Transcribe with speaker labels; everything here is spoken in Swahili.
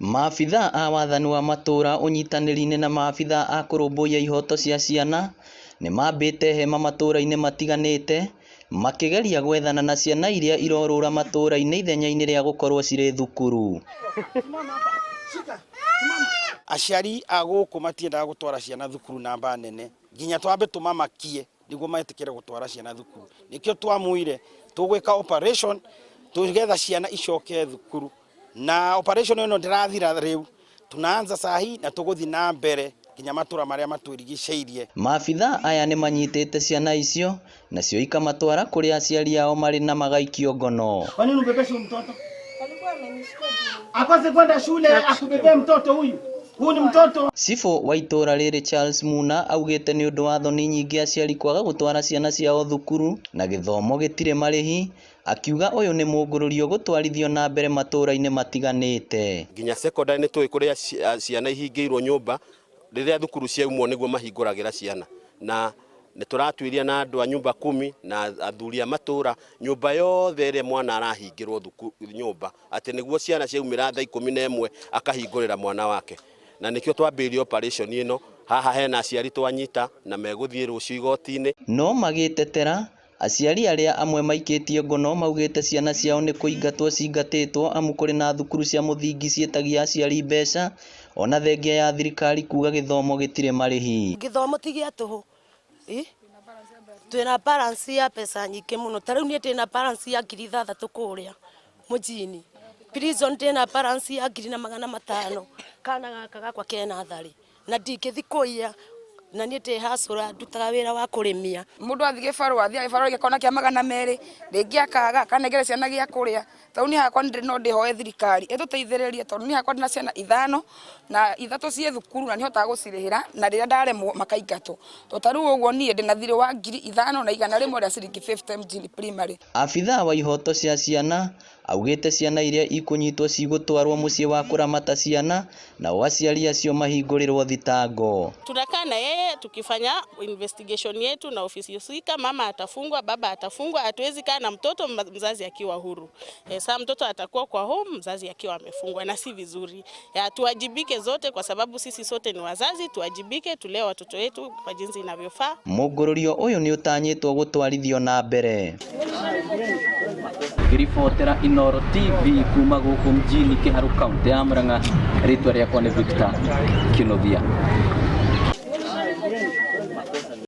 Speaker 1: Maabitha a wathani wa matura unyitanĩri-inĩ na maabitha a kũrũmbũiya ihoto cia ciana nĩ mambĩte hema matura-inĩ matiganĩte makĩgeria gwethana na ciana iria irorũra matura-inĩ ithenya-inĩ rĩa gũkorwo cirĩ thukuru.
Speaker 2: Aciari a gũkũ matiendaga gũtwara ciana thukuru namba nene nginya twambe tũmamakie nĩguo metĩkĩre gũtwara ciana thukuru. Nĩkĩo twamwire tũgwĩka operation tũgetha ciana icoke thukuru, na operation ĩno ndĩrathira rĩu, tunaanza sahi na tũgũthi na mbere nginya matura marĩa matũrigicĩirie.
Speaker 1: Maabitha aya nĩ manyitĩte ciana icio nacio ikamatwara kũrĩa aciari ao marĩ na magaikio ngono.
Speaker 2: Kwa nini ubebeshe mtoto? Akose kwenda shule akubebe mtoto huyu. Huyu ni mtoto.
Speaker 1: Cifũ wa itũra rĩrĩ Charles Muna augĩte nĩ ũndũ wa thoni nyingĩ aciari kwaga gũtwara ciana ciao thukuru na gĩthomo gĩtirĩ marĩhi, akiuga ũyũ nĩ mũngũrũrio gũtwarithio na mbere matũra-inĩ matiganĩte.
Speaker 3: Nginya secondary nĩ tũĩ kũrĩa ciana ihingĩirwo nyũmba rĩrĩa thukuru ciaumwo nĩguo mahingũragĩra ciana, na nĩ tũratuĩria na andũ a nyũmba 10 na athuri a matũra nyũmba yothe ĩrĩa mwana arahingĩrwo thukuru nyũmba atĩ nĩguo ciana ciaumĩra thaa 11 akahingũrĩra mwana wake, na nĩkĩo twambĩrĩirie operation ĩno. Haha hena aciari twanyita na megũthiĩ rũciũ igoti-inĩ.
Speaker 1: No magĩtetera aciari arĩa amwe maikĩtie ngono maugĩte ciana ciao nĩ kũingatwo cingatĩtwo amu kũrĩ na thukuru cia mũthingi ciĩtagia aciari mbeca, ona thengia ya thirikari kuga gĩthomo gĩtirĩ marĩhi.
Speaker 4: Gĩthomo ti gĩa tũhũ. Twĩna balance ya pesa nyingĩ mũno. Tarĩu niĩ ndĩna balance ya 6,000 kũrĩa mũjini. Prison ndĩna balance ya 500,000. Kana gaka gakwa kena thari. Na ndingĩthi kũiya na niĩ ndĩ hacũra ndutaga wĩra wa kũrĩmia.
Speaker 5: Mũndũ athiĩ gĩbarũa gĩakona kĩa 200 rĩngĩ akaga kanegere ciana gĩa kũrĩa. Tau nĩ hakwa ndĩ no ndĩhoe thirikari ĩtũteithĩrĩrie tondũ nĩ hakwa ndĩna ciana 5 na 3 ciĩ thukuru na nĩhotaga gũcirĩhĩra na rĩrĩa ndaremwo makaingatwo. Tarĩu ũguo niĩ ndĩna thirĩ wa 5,000 na 100 rĩa ciringi 50 mjini primary.
Speaker 1: Abitha wa ihoto cia ciana augĩte ciana iria ikũnyitwo cigũtwarwo mũciĩ wa kũramata ciana na aciari acio mahingũrĩrwo thitango.
Speaker 6: Tunakaa na yeye tukifanya investigation yetu na ofisi husika, mama atafungwa, baba atafungwa, hatuwezi kaa na mtoto mzazi akiwa huru. Sasa mtoto atakuwa kwa home mzazi akiwa amefungwa na si vizuri. Tuwajibike zote kwa sababu sisi sote ni wazazi, tuwajibike tulee watoto wetu kwa jinsi inavyofaa.
Speaker 1: Mũngũrũrio ũyũ nĩ ũtanyĩtwo gũtwarithio na mbere. Ribotera Inooro TV kuma gũkũ mjini Kiharu County ya Murang'a, rĩtwa rĩakwa nĩ Victor Kĩnũthia.